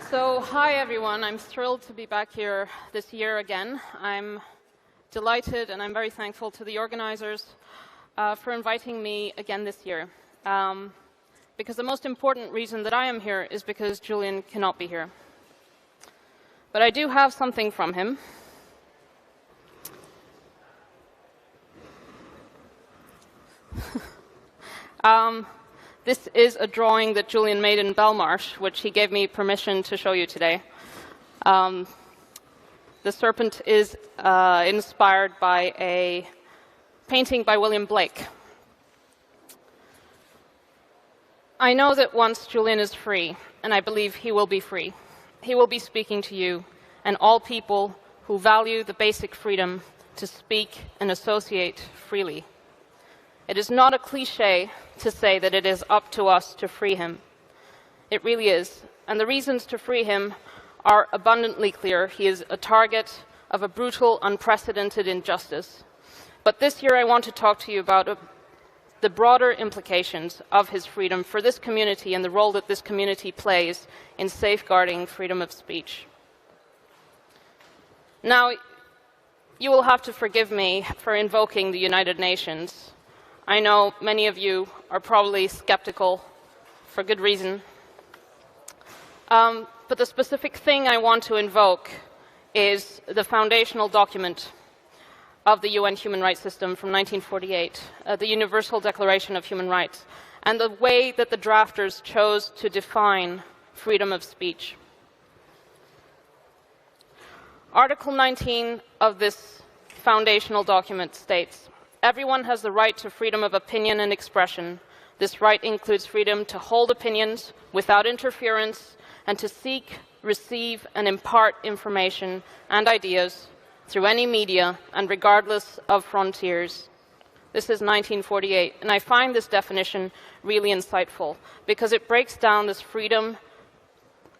So, hi everyone. I'm thrilled to be back here this year again. I'm delighted and I'm very thankful to the organizers for inviting me again this year. Because the most important reason that I am here is because Julian cannot be here. But I do have something from him. This is a drawing that Julian made in Belmarsh, which he gave me permission to show you today. The serpent is inspired by a painting by William Blake. I know that once Julian is free, and I believe he will be free, he will be speaking to you and all people who value the basic freedom to speak and associate freely. It is not a cliché to say that it is up to us to free him. It really is. And the reasons to free him are abundantly clear. He is a target of a brutal, unprecedented injustice. But this year I want to talk to you about the broader implications of his freedom for this community and the role that this community plays in safeguarding freedom of speech. Now, you will have to forgive me for invoking the United Nations. I know many of you are probably skeptical for good reason. But the specific thing I want to invoke is the foundational document of the UN human rights system from 1948, the Universal Declaration of Human Rights, and the way that the drafters chose to define freedom of speech. Article 19 of this foundational document states, "Everyone has the right to freedom of opinion and expression. This right includes freedom to hold opinions without interference and to seek, receive, and impart information and ideas through any media and regardless of frontiers." This is 1948, and I find this definition really insightful because it breaks down this freedom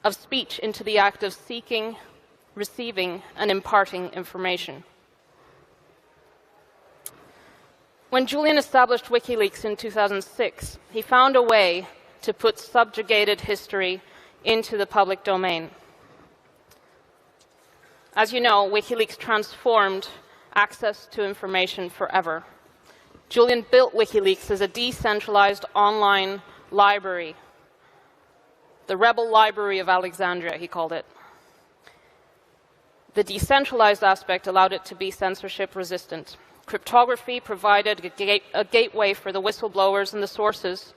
of speech into the act of seeking, receiving, and imparting information. When Julian established WikiLeaks in 2006, he found a way to put subjugated history into the public domain. As you know, WikiLeaks transformed access to information forever. Julian built WikiLeaks as a decentralized online library, the rebel library of Alexandria, he called it. The decentralized aspect allowed it to be censorship resistant. Cryptography provided a gateway for the whistleblowers and the sources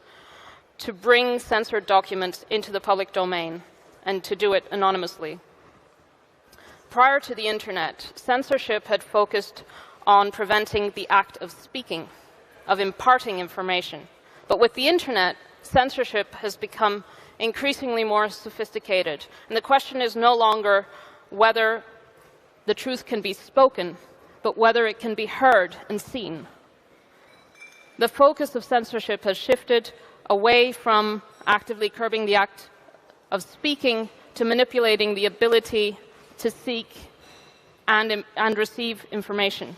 to bring censored documents into the public domain and to do it anonymously. Prior to the internet, censorship had focused on preventing the act of speaking, of imparting information. But with the internet, censorship has become increasingly more sophisticated. And the question is no longer whether the truth can be spoken, but whether it can be heard and seen. The focus of censorship has shifted away from actively curbing the act of speaking to manipulating the ability to seek and receive information.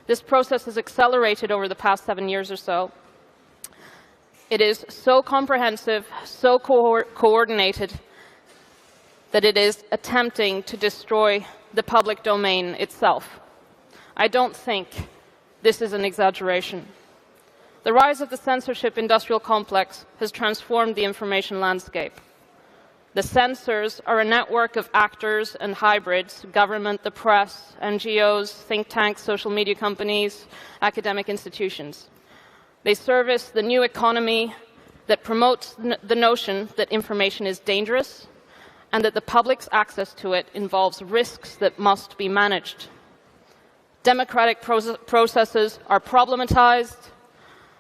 This process has accelerated over the past 7 years or so. It is so comprehensive, so coordinated, that it is attempting to destroy the public domain itself. I don't think this is an exaggeration. The rise of the censorship industrial complex has transformed the information landscape. The censors are a network of actors and hybrids: government, the press, NGOs, think tanks, social media companies, academic institutions. They service the new economy that promotes the notion that information is dangerous and that the public's access to it involves risks that must be managed. Democratic processes are problematized,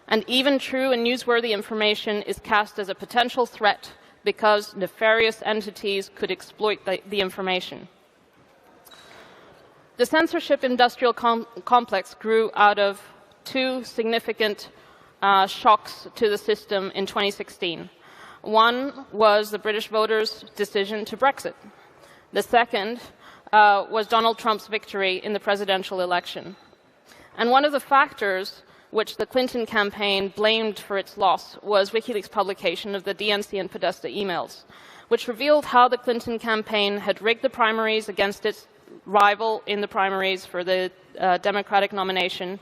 and even true and newsworthy information is cast as a potential threat because nefarious entities could exploit the information. The censorship industrial complex grew out of two significant shocks to the system in 2016. One was the British voters' decision to Brexit. The second was Donald Trump's victory in the presidential election. And one of the factors which the Clinton campaign blamed for its loss was WikiLeaks' publication of the DNC and Podesta emails, which revealed how the Clinton campaign had rigged the primaries against its rival in the primaries for the Democratic nomination,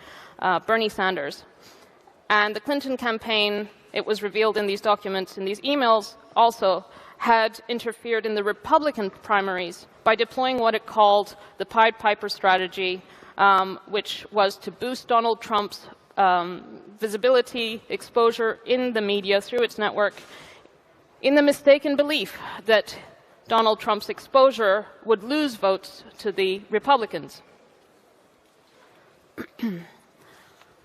Bernie Sanders. And the Clinton campaign, it was revealed in these documents, in these emails, also had interfered in the Republican primaries by deploying what it called the Pied Piper strategy, which was to boost Donald Trump's visibility, exposure in the media through its network, in the mistaken belief that Donald Trump's exposure would lose votes to the Republicans.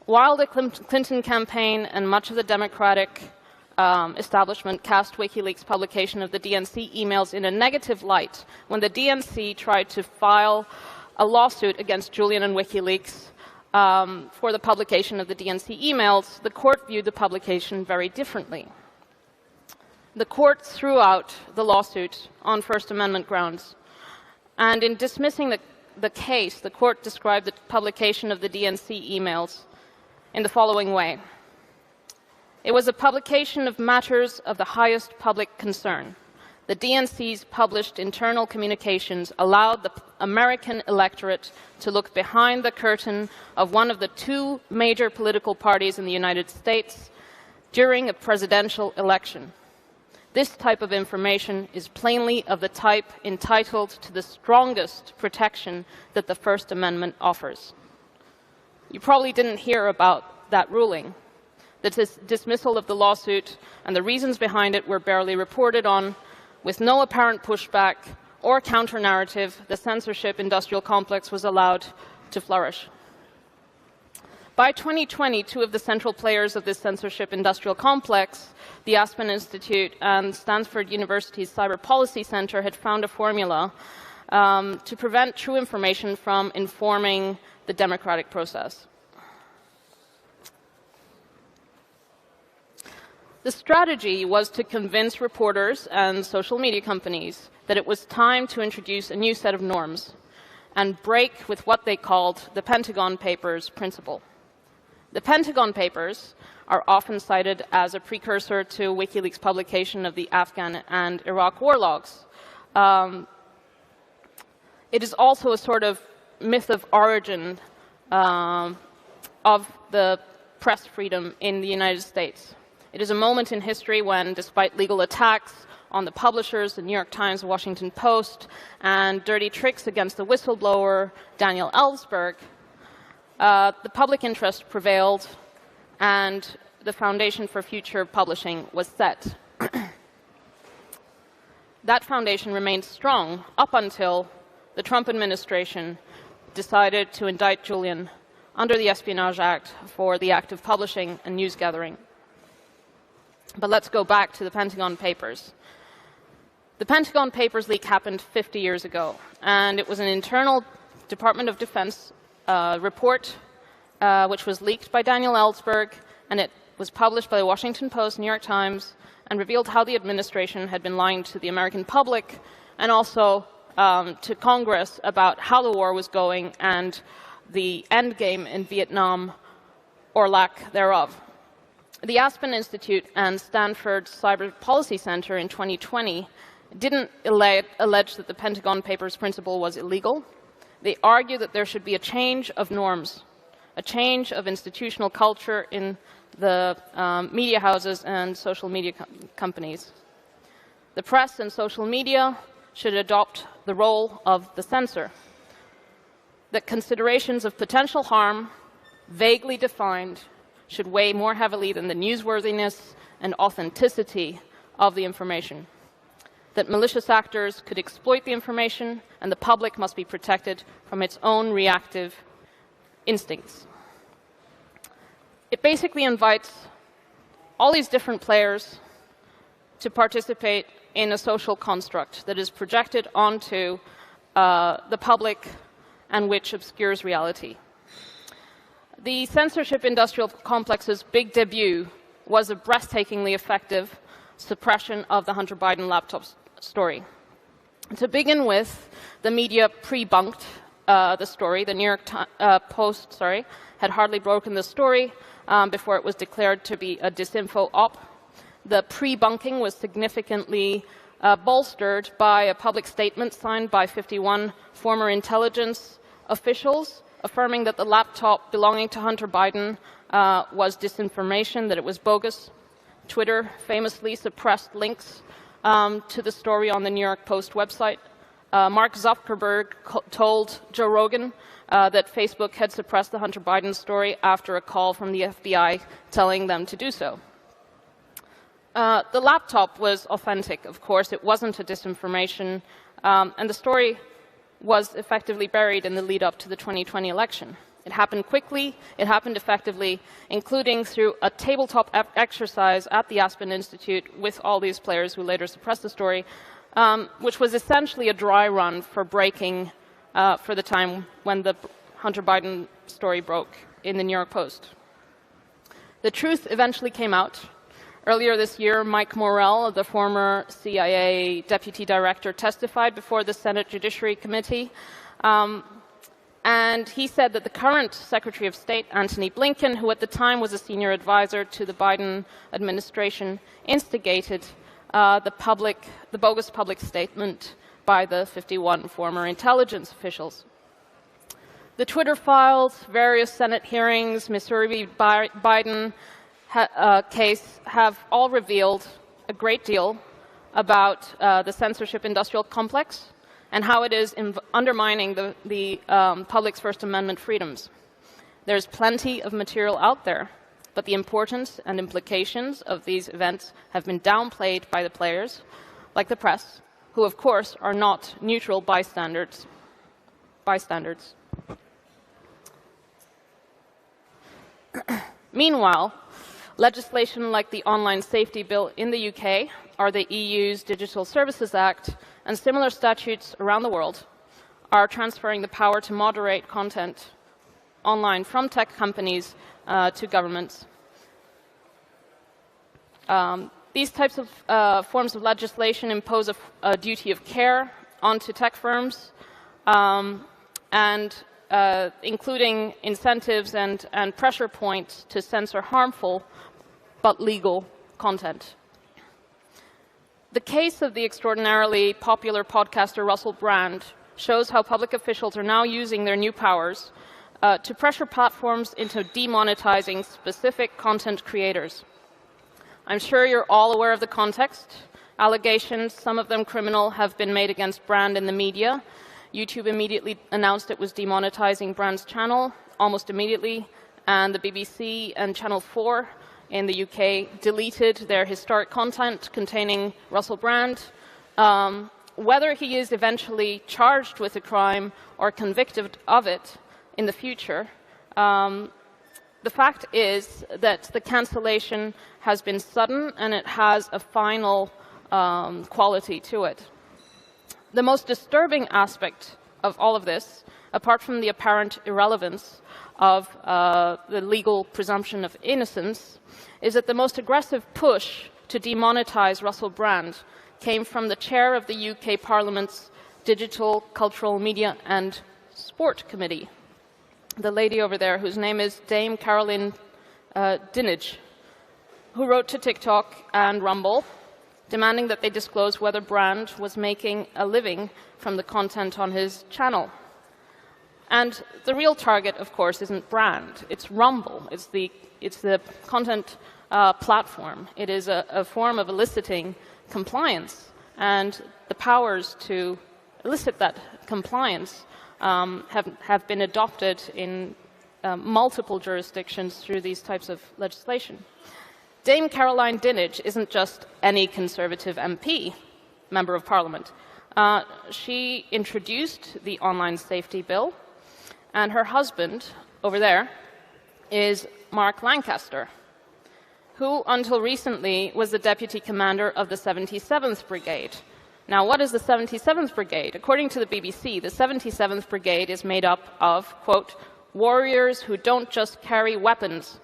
While the Clinton campaign and much of the Democratic establishment cast WikiLeaks' publication of the DNC emails in a negative light, when the DNC tried to file a lawsuit against Julian and WikiLeaks for the publication of the DNC emails, the court viewed the publication very differently. The court threw out the lawsuit on First Amendment grounds, and in dismissing the case, the court described the publication of the DNC emails in the following way. It was a publication of matters of the highest public concern. The DNC's published internal communications allowed the American electorate to look behind the curtain of one of the two major political parties in the United States during a presidential election. This type of information is plainly of the type entitled to the strongest protection that the First Amendment offers. You probably didn't hear about that ruling. The dismissal of the lawsuit and the reasons behind it were barely reported on. With no apparent pushback or counter-narrative, the censorship industrial complex was allowed to flourish. By 2020, two of the central players of this censorship industrial complex, the Aspen Institute and Stanford University's Cyber Policy Center, had found a formula to prevent true information from informing the democratic process. The strategy was to convince reporters and social media companies that it was time to introduce a new set of norms and break with what they called the Pentagon Papers principle. The Pentagon Papers are often cited as a precursor to WikiLeaks' publication of the Afghan and Iraq war logs. It is also a sort of myth of origin of the press freedom in the United States. It is a moment in history when, despite legal attacks on the publishers, the New York Times, the Washington Post, and dirty tricks against the whistleblower Daniel Ellsberg, the public interest prevailed and the foundation for future publishing was set. That foundation remained strong up until the Trump administration decided to indict Julian under the Espionage Act for the act of publishing and news gathering. But let's go back to the Pentagon Papers. The Pentagon Papers leak happened 50 years ago, and it was an internal Department of Defense report which was leaked by Daniel Ellsberg, and it was published by the Washington Post, New York Times, and revealed how the administration had been lying to the American public and also to Congress about how the war was going and the end game in Vietnam, or lack thereof. The Aspen Institute and Stanford Cyber Policy Center in 2020 didn't allege that the Pentagon Papers principle was illegal. They argue that there should be a change of norms, a change of institutional culture in the media houses and social media companies. The press and social media should adopt the role of the censor, that considerations of potential harm, vaguely defined, should weigh more heavily than the newsworthiness and authenticity of the information, that malicious actors could exploit the information and the public must be protected from its own reactive instincts. It basically invites all these different players to participate in a social construct that is projected onto the public and which obscures reality. The censorship industrial complex's big debut was a breathtakingly effective suppression of the Hunter Biden laptop story. To begin with, the media pre-bunked the story. The New York Post had hardly broken the story before it was declared to be a disinfo op. The pre-bunking was significantly bolstered by a public statement signed by 51 former intelligence officials affirming that the laptop belonging to Hunter Biden was disinformation, that it was bogus. Twitter famously suppressed links to the story on the New York Post website. Mark Zuckerberg told Joe Rogan that Facebook had suppressed the Hunter Biden story after a call from the FBI telling them to do so. The laptop was authentic, of course. It wasn't a disinformation, and the story was effectively buried in the lead up to the 2020 election. It happened quickly, it happened effectively, including through a tabletop exercise at the Aspen Institute with all these players who later suppressed the story, which was essentially a dry run for breaking for the time when the Hunter Biden story broke in the New York Post. The truth eventually came out. Earlier this year, Mike Morell, the former CIA deputy director, testified before the Senate Judiciary Committee. And he said that the current Secretary of State, Antony Blinken, who at the time was a senior advisor to the Biden administration, instigated the bogus public statement by the 51 former intelligence officials. The Twitter files, various Senate hearings, Missouri Biden case have all revealed a great deal about the censorship industrial complex and how it is undermining the public's First Amendment freedoms. There's plenty of material out there, but the importance and implications of these events have been downplayed by the players, like the press, who of course are not neutral bystanders. Meanwhile, legislation like the Online Safety Bill in the UK, or the EU's Digital Services Act, and similar statutes around the world are transferring the power to moderate content online from tech companies to governments. These types of forms of legislation impose a duty of care onto tech firms, and including incentives and pressure points to censor harmful but legal content. The case of the extraordinarily popular podcaster Russell Brand shows how public officials are now using their new powers to pressure platforms into demonetizing specific content creators. I'm sure you're all aware of the context. Allegations, some of them criminal, have been made against Brand in the media. YouTube immediately announced it was demonetizing Brand's channel, almost immediately, and the BBC and Channel 4 in the UK deleted their historic content containing Russell Brand. Whether he is eventually charged with a crime or convicted of it in the future, the fact is that the cancellation has been sudden and it has a final quality to it. The most disturbing aspect of all of this, apart from the apparent irrelevance of the legal presumption of innocence, is that the most aggressive push to demonetize Russell Brand came from the chair of the UK Parliament's Digital, Cultural, Media and Sport Committee, the lady over there whose name is Dame Caroline Dinenage, who wrote to TikTok and Rumble demanding that they disclose whether Brand was making a living from the content on his channel. And the real target, of course, isn't Brand, it's Rumble. It's the content platform. It is a form of eliciting compliance, and the powers to elicit that compliance have been adopted in multiple jurisdictions through these types of legislation. Dame Caroline Dinenage isn't just any Conservative MP, Member of Parliament. She introduced the Online Safety Bill, and her husband, over there, is Mark Lancaster, who until recently was the deputy commander of the 77th Brigade. Now, what is the 77th Brigade? According to the BBC, the 77th Brigade is made up of, quote, warriors who don't just carry weapons,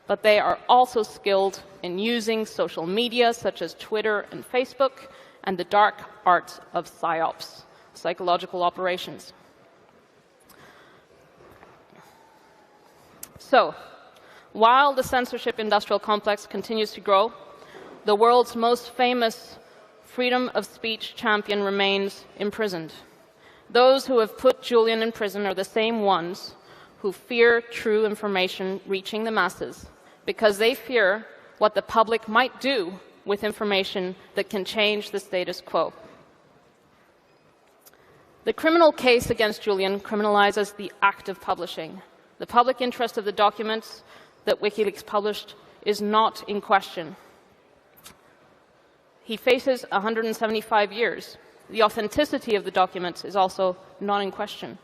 but they are also skilled in using social media such as Twitter and Facebook and the dark arts of PSYOPs, psychological operations. So, while the censorship industrial complex continues to grow, the world's most famous freedom of speech champion remains imprisoned. Those who have put Julian in prison are the same ones who fear true information reaching the masses, because they fear what the public might do with information that can change the status quo. The criminal case against Julian criminalizes the act of publishing. The public interest of the documents that WikiLeaks published is not in question. He faces 175 years. The authenticity of the documents is also not in question.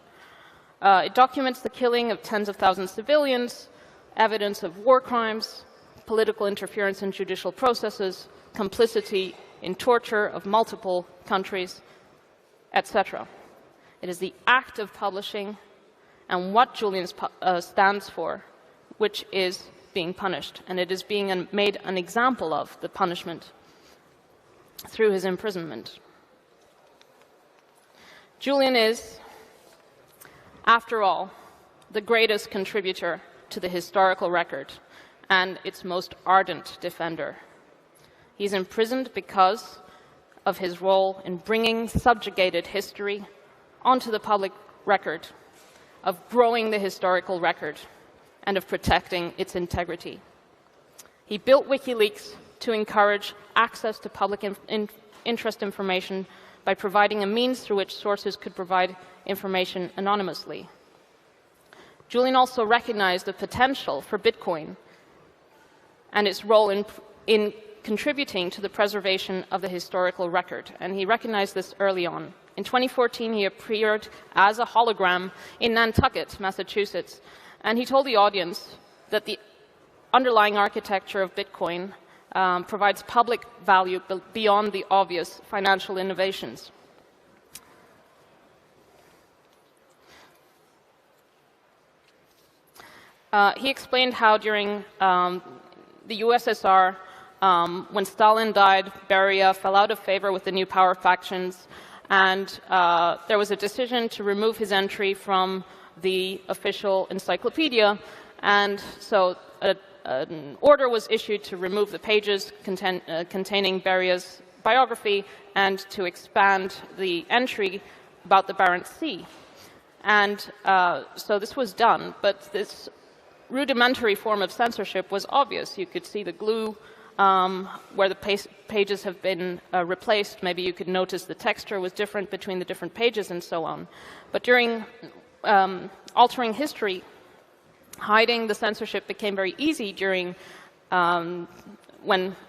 It documents the killing of tens of thousands of civilians, evidence of war crimes, political interference in judicial processes, complicity in torture of multiple countries, etc. It is the act of publishing and what Julian stands for, which is being punished, and it is being made an example of the punishment through his imprisonment. Julian is, after all, the greatest contributor to the historical record and its most ardent defender. He's imprisoned because of his role in bringing subjugated history onto the public record, of growing the historical record, and of protecting its integrity. He built WikiLeaks to encourage access to public interest information by providing a means through which sources could provide information anonymously. Julian also recognized the potential for Bitcoin and its role in contributing to the preservation of the historical record, and he recognized this early on. In 2014, he appeared as a hologram in Nantucket, Massachusetts, and he told the audience that the underlying architecture of Bitcoin provides public value beyond the obvious financial innovations. He explained how during the USSR, when Stalin died, Beria fell out of favor with the new power factions, and there was a decision to remove his entry from the official encyclopedia, and so an order was issued to remove the pages containing Beria's biography and to expand the entry about the Barents Sea. And so this was done, but this rudimentary form of censorship was obvious. You could see the glue where the pages have been replaced. Maybe you could notice the texture was different between the different pages and so on. But during altering history, hiding the censorship became very easy during when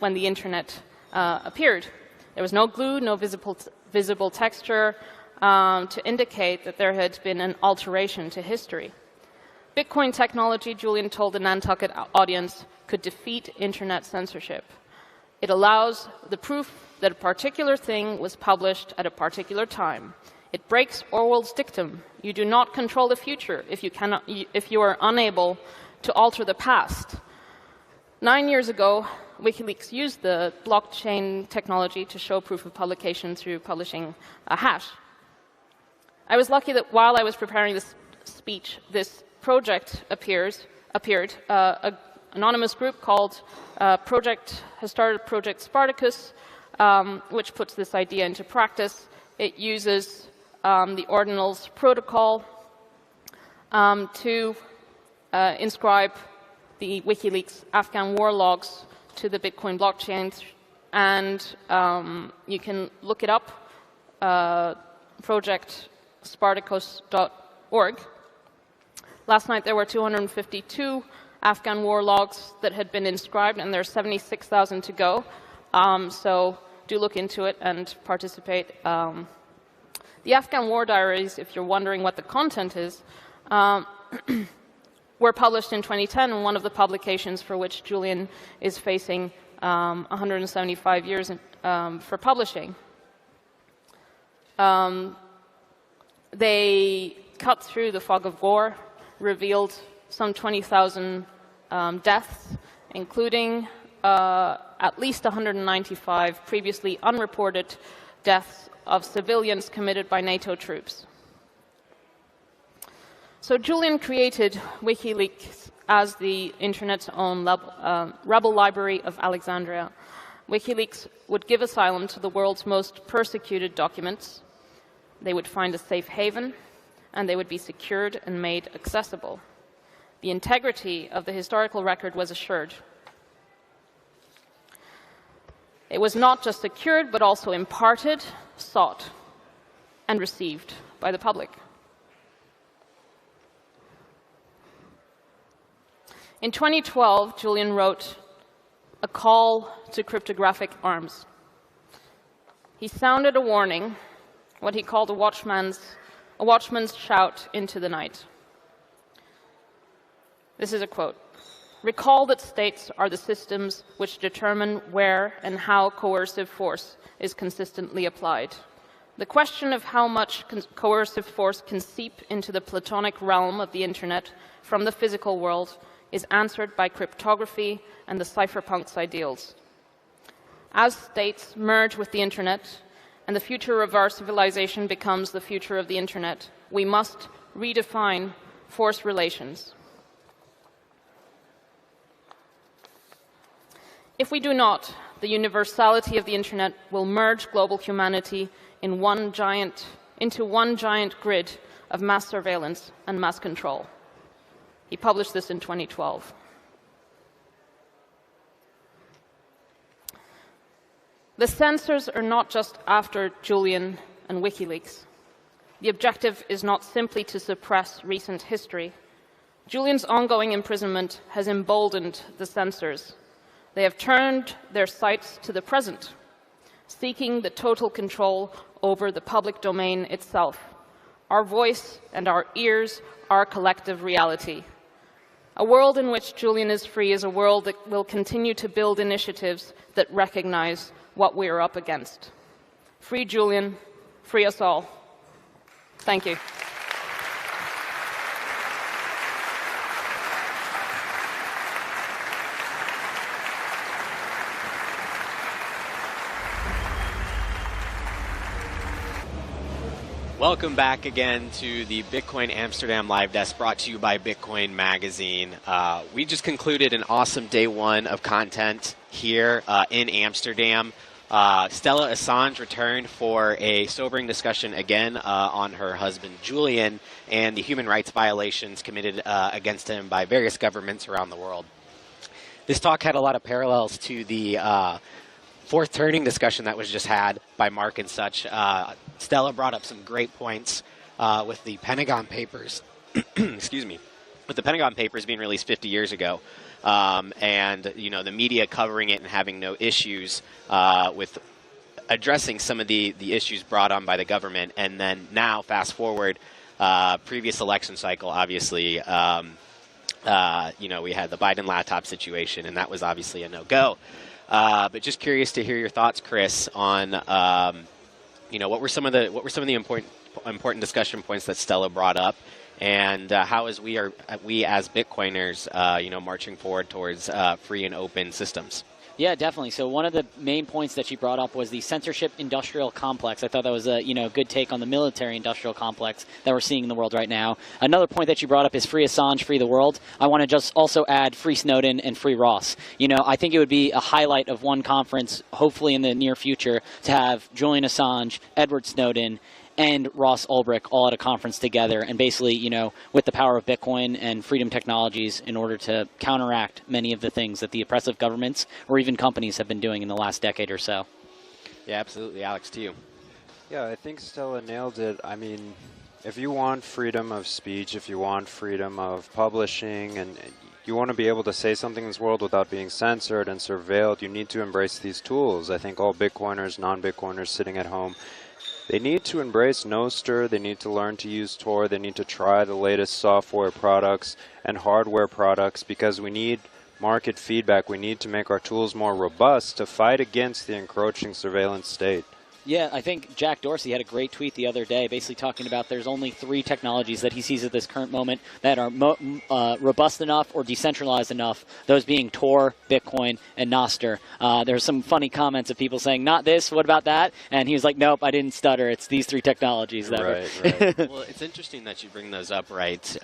the internet appeared. There was no glue, no visible texture to indicate that there had been an alteration to history. Bitcoin technology, Julian told the Nantucket audience, could defeat internet censorship. It allows the proof that a particular thing was published at a particular time. It breaks Orwell's dictum: you do not control the future if you are unable to alter the past. 9 years ago, WikiLeaks used the blockchain technology to show proof of publication through publishing a hash. I was lucky that while I was preparing this speech, this project appeared. An anonymous group called has started Project Spartacus, which puts this idea into practice. It uses the Ordinals protocol to inscribe the WikiLeaks Afghan war logs to the Bitcoin blockchain, and you can look it up, projectspartacus.org. Last night there were 252 Afghan war logs that had been inscribed, and there's 76,000 to go. So do look into it and participate. The Afghan war diaries, if you're wondering what the content is, were published in 2010, and one of the publications for which Julian is facing 175 years for publishing. They cut through the fog of war, revealed some 20,000 deaths, including at least 195 previously unreported deaths of civilians committed by NATO troops. So Julian created WikiLeaks as the Internet's own rebel library of Alexandria. WikiLeaks would give asylum to the world's most persecuted documents. They would find a safe haven, and they would be secured and made accessible. The integrity of the historical record was assured. It was not just secured, but also imparted, sought, and received by the public. In 2012, Julian wrote a call to cryptographic arms. He sounded a warning, what he called a watchman's shout into the night. This is a quote. Recall that states are the systems which determine where and how coercive force is consistently applied. The question of how much coercive force can seep into the platonic realm of the internet from the physical world is answered by cryptography and the cypherpunks' ideals. As states merge with the internet and the future of our civilization becomes the future of the internet, we must redefine force relations. If we do not, the universality of the internet will merge global humanity into one giant grid of mass surveillance and mass control. He published this in 2012. The censors are not just after Julian and WikiLeaks. The objective is not simply to suppress recent history. Julian's ongoing imprisonment has emboldened the censors. They have turned their sights to the present, seeking the total control over the public domain itself. Our voice and our ears are collective reality. A world in which Julian is free is a world that will continue to build initiatives that recognize what we are up against. Free Julian, free us all. Thank you. Welcome back again to the Bitcoin Amsterdam Live Desk, brought to you by Bitcoin Magazine. We just concluded an awesome day one of content here in Amsterdam. Stella Assange returned for a sobering discussion again on her husband Julian and the human rights violations committed against him by various governments around the world. This talk had a lot of parallels to the fourth turning discussion that was just had by Mark and such. Stella brought up some great points with the Pentagon Papers, excuse me, with the Pentagon Papers being released 50 years ago, and the media covering it and having no issues with addressing some of the issues brought on by the government. And then now, fast forward, previous election cycle, obviously, we had the Biden laptop situation, and that was obviously a no-go. But just curious to hear your thoughts, Chris, on what were some of the important discussion points that Stella brought up, and how as we as Bitcoiners, marching forward towards free and open systems. Yeah, definitely. So one of the main points that she brought up was the censorship industrial complex. I thought that was a good take on the military industrial complex that we're seeing in the world right now. Another point that she brought up is free Assange, free the world. I want to just also add free Snowden and free Ross. I think it would be a highlight of one conference, hopefully in the near future, to have Julian Assange, Edward Snowden, and Ross Ulbricht all at a conference together, and basically, with the power of Bitcoin and freedom technologies in order to counteract many of the things that the oppressive governments or even companies have been doing in the last decade or so. Yeah, absolutely. Alex, to you. Yeah, I think Stella nailed it. I mean, if you want freedom of speech, if you want freedom of publishing, and you want to be able to say something in this world without being censored and surveilled, you need to embrace these tools. I think all Bitcoiners, non-Bitcoiners sitting at home, they need to embrace Nostr, they need to learn to use Tor, they need to try the latest software products and hardware products, because we need market feedback. We need to make our tools more robust to fight against the encroaching surveillance state. Yeah, I think Jack Dorsey had a great tweet the other day basically talking about there's only 3 technologies that he sees at this current moment that are robust enough or decentralized enough, those being Tor, Bitcoin, and Nostr. There's some funny comments of people saying, not this, what about that? And he was like, nope, I didn't stutter. It's these 3 technologies. Right. Well, it's interesting that you bring those up, right?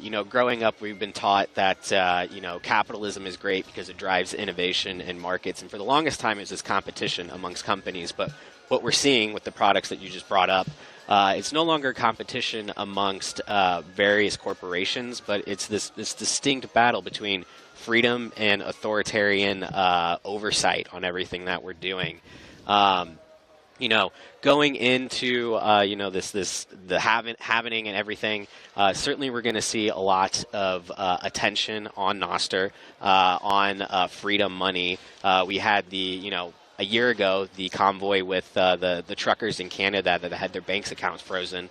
You know, growing up, we've been taught that, you know, capitalism is great because it drives innovation in markets. And for the longest time, it was this competition amongst companies. But what we're seeing with the products that you just brought up, it's no longer competition amongst various corporations, but it's this distinct battle between freedom and authoritarian oversight on everything that we're doing. You know, going into you know, the halvening and everything, certainly we're going to see a lot of attention on Nostr, on freedom money. We had the, you know, a year ago, the convoy with the truckers in Canada that had their banks accounts frozen.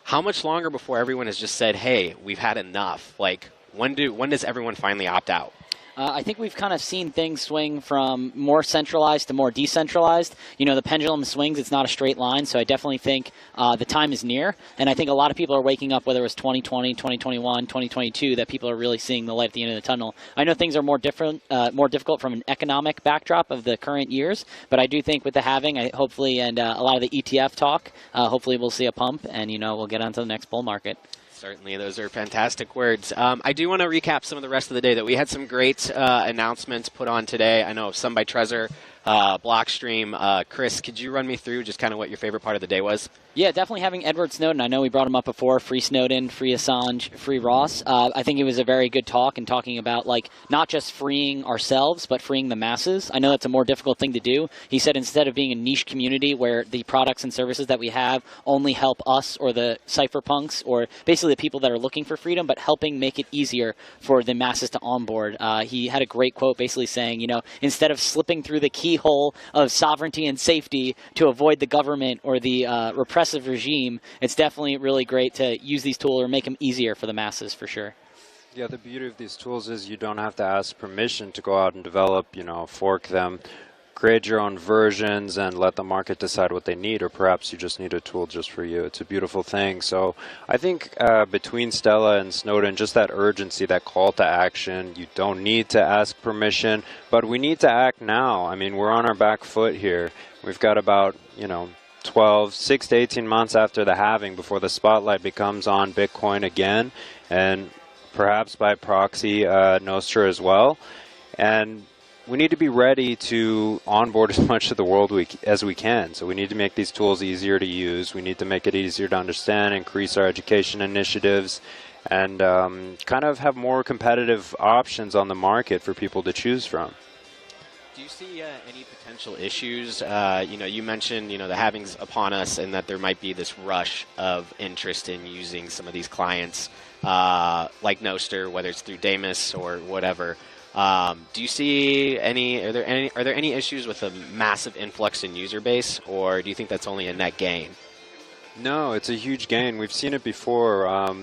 How much longer before everyone has just said, hey, we've had enough? Like, when does everyone finally opt out? I think we've kind of seen things swing from more centralized to more decentralized. You know, the pendulum swings. It's not a straight line. So I definitely think the time is near. And I think a lot of people are waking up, whether it was 2020, 2021, 2022, that people are really seeing the light at the end of the tunnel. I know things are more difficult from an economic backdrop of the current years. But I do think with the halving, hopefully, and a lot of the ETF talk, hopefully we'll see a pump. And, you know, we'll get onto the next bull market. Certainly, those are fantastic words. I do want to recap some of the rest of the day, that we had some great announcements put on today. I know some by Trezor, Blockstream. Chris, could you run me through just kind of what your favorite part of the day was? Yeah, definitely having Edward Snowden. I know we brought him up before. Free Snowden, free Assange, free Ross. I think it was a very good talk, and talking about, like, not just freeing ourselves, but freeing the masses. I know that's a more difficult thing to do. He said instead of being a niche community where the products and services that we have only help us or the cypherpunks or basically the people that are looking for freedom, but helping make it easier for the masses to onboard. He had a great quote basically saying, you know, instead of slipping through the keyhole of sovereignty and safety to avoid the government or the repressive regime, it's definitely really great to use these tools or make them easier for the masses, for sure. Yeah, the beauty of these tools is you don't have to ask permission to go out and develop, you know, fork them, create your own versions and let the market decide what they need, or perhaps you just need a tool just for you. It's a beautiful thing. So I think between Stella and Snowden, just that urgency, that call to action, you don't need to ask permission, but we need to act now. I mean, we're on our back foot here. We've got about, you know, 6 to 18 months after the halving before the spotlight becomes on Bitcoin again, and perhaps by proxy Nostr as well. And we need to be ready to onboard as much of the world as we can. So we need to make these tools easier to use. We need to make it easier to understand, increase our education initiatives, and kind of have more competitive options on the market for people to choose from. Do you see any potential issues? You know, you mentioned, you know, the halving's upon us, and that there might be this rush of interest in using some of these clients, like Nostr, whether it's through Damus or whatever. Do you see any? Are there any issues with a massive influx in user base, or do you think that's only a net gain? No, it's a huge gain. We've seen it before.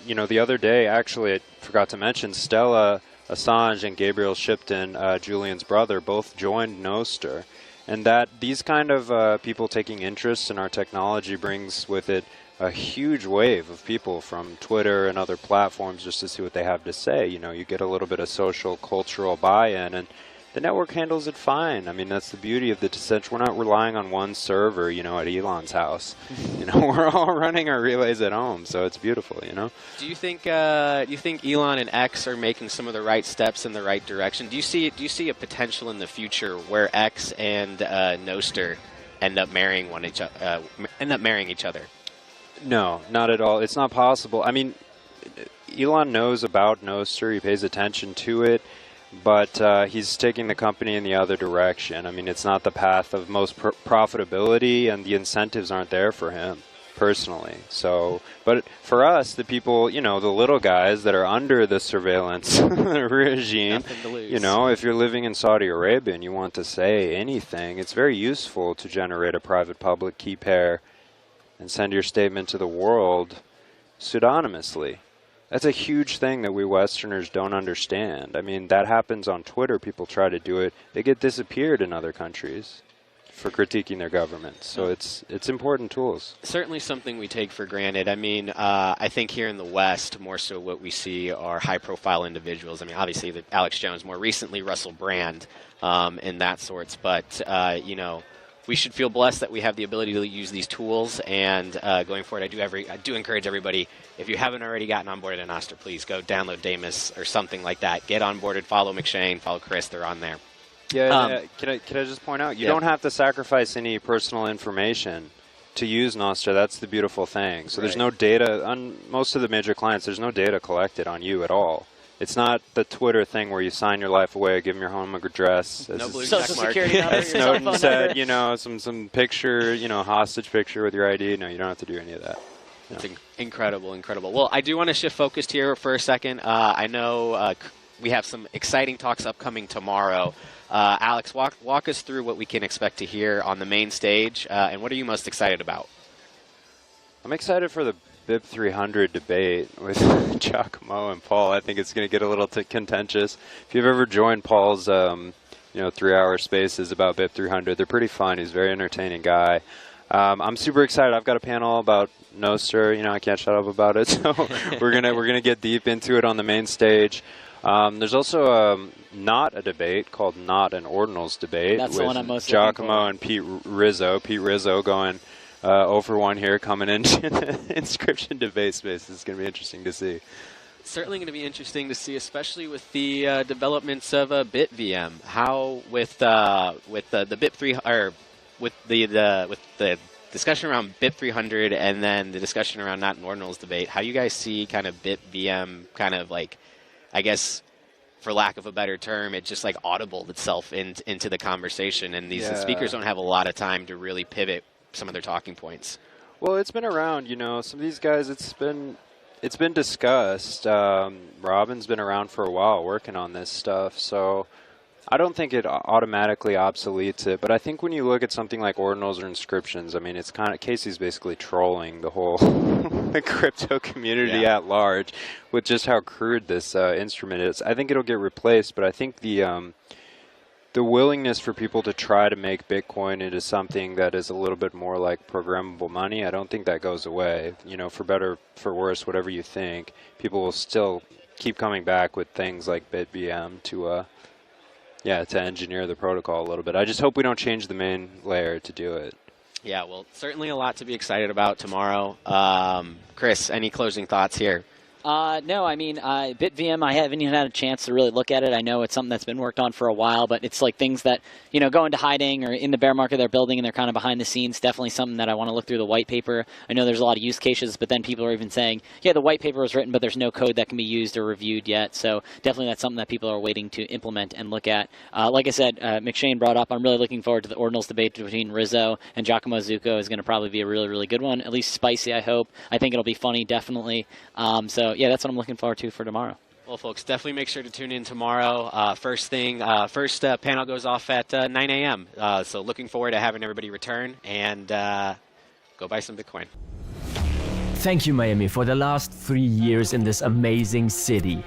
You know, the other day, actually, I forgot to mention, Stella Assange and Gabriel Shipton, Julian's brother, both joined Nostr. And that these kind of people taking interest in our technology brings with it a huge wave of people from Twitter and other platforms just to see what they have to say. You know, you get a little bit of social, cultural buy-in, and the network handles it fine. I mean, that's the beauty of the decentralized. We're not relying on one server, you know, at Elon's house. You know, we're all running our relays at home, so it's beautiful, you know. Do you think Elon and X are making some of the right steps in the right direction? Do you see a potential in the future where X and Nostr end up marrying each other? No, not at all. It's not possible. I mean, Elon knows about Nostr. He pays attention to it. But he's taking the company in the other direction. I mean, it's not the path of most profitability, and the incentives aren't there for him, personally. So, but for us, the people, you know, the little guys that are under the surveillance regime, you know, if you're living in Saudi Arabia and you want to say anything, it's very useful to generate a private-public key pair and send your statement to the world pseudonymously. That's a huge thing that we Westerners don't understand. I mean, that happens on Twitter. People try to do it. They get disappeared in other countries. for critiquing their government. So it's important tools. Certainly something we take for granted. I mean, I think here in the West, more so what we see are high-profile individuals. I mean, obviously, Alex Jones, more recently Russell Brand, and that sorts. But, you know, we should feel blessed that we have the ability to use these tools. And going forward, I do encourage everybody, if you haven't already gotten onboarded in Nostr, please go download Damus or something like that. Get onboarded, follow McShane, follow Chris. They're on there. Yeah, can I just point out, you don't have to sacrifice any personal information to use Nostr. That's the beautiful thing. So there's no data, on most of the major clients, there's no data collected on you at all. It's not the Twitter thing where you sign your life away, give them your home address. No blue Social check mark. security number, As your cell Snowden phone said, number. you know, some picture, you know, hostage picture with your ID. No, you don't have to do any of that. No. It's incredible, incredible. Well, I do want to shift focus here for a second. I know we have some exciting talks upcoming tomorrow. Alex, walk us through what we can expect to hear on the main stage, and what are you most excited about? I'm excited for the BIP 300 debate with Giacomo and Paul. I think it's going to get a little contentious. If you've ever joined Paul's, you know, 3-hour spaces about BIP 300, they're pretty fun. He's a very entertaining guy. I'm super excited. I've got a panel about Nostr. You know, I can't shut up about it. So we're gonna get deep into it on the main stage. There's also not a debate called Not an Ordinals debate. That's with the one I'm most Giacomo and Pete Rizzo. Pete Rizzo going 0 for 1 here, coming into the inscription debate space. It's going to be interesting to see. Certainly going to be interesting to see, especially with the developments of BitVM. How with the BIP 3 or with the discussion around BIP 300 and then the discussion around Not an Ordinals debate. How you guys see kind of BitVM kind of like, I guess, for lack of a better term, it just like audibled itself into the conversation, and these speakers don't have a lot of time to really pivot some of their talking points. Well, it's been around, you know. Some of these guys, it's been discussed. Robin's been around for a while working on this stuff, so I don't think it automatically obsoletes it. But I think when you look at something like ordinals or inscriptions, I mean, it's kind of Casey's basically trolling the whole the crypto community at large with just how crude this instrument is. I think it'll get replaced, but I think the willingness for people to try to make Bitcoin into something that is a little bit more like programmable money, I don't think that goes away. You know, for better, for worse, whatever you think, people will still keep coming back with things like BitVM to engineer the protocol a little bit. I just hope we don't change the main layer to do it. Yeah, well, certainly a lot to be excited about tomorrow. Chris, any closing thoughts here? No, I mean, BitVM, I haven't even had a chance to really look at it. I know it's something that's been worked on for a while, but it's like things that, you know, go into hiding or in the bear market they're building and they're kind of behind the scenes. Definitely something that I want to look through the white paper. I know there's a lot of use cases, but then people are even saying, yeah, the white paper was written, but there's no code that can be used or reviewed yet. So definitely that's something that people are waiting to implement and look at. Like I said, McShane brought up, I'm really looking forward to the ordinals debate between Rizzo and Giacomo Zucco. Is going to probably be a really, really good one. At least spicy, I hope. I think it'll be funny, definitely. So yeah, that's what I'm looking forward to for tomorrow. Well, folks, definitely make sure to tune in tomorrow. First panel goes off at 9 a.m. So looking forward to having everybody return and go buy some Bitcoin. Thank you, Miami, for the last 3 years in this amazing city.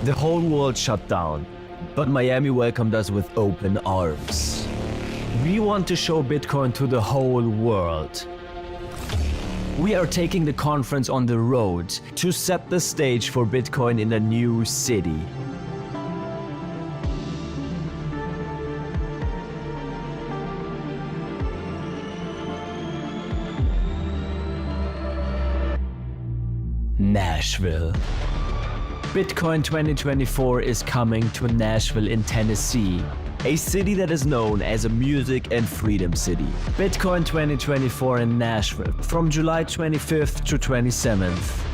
The whole world shut down, but Miami welcomed us with open arms. We want to show Bitcoin to the whole world. We are taking the conference on the road to set the stage for Bitcoin in a new city. Nashville. Bitcoin 2024 is coming to Nashville in Tennessee, a city that is known as a music and freedom city. Bitcoin 2024 in Nashville from July 25th to 27th.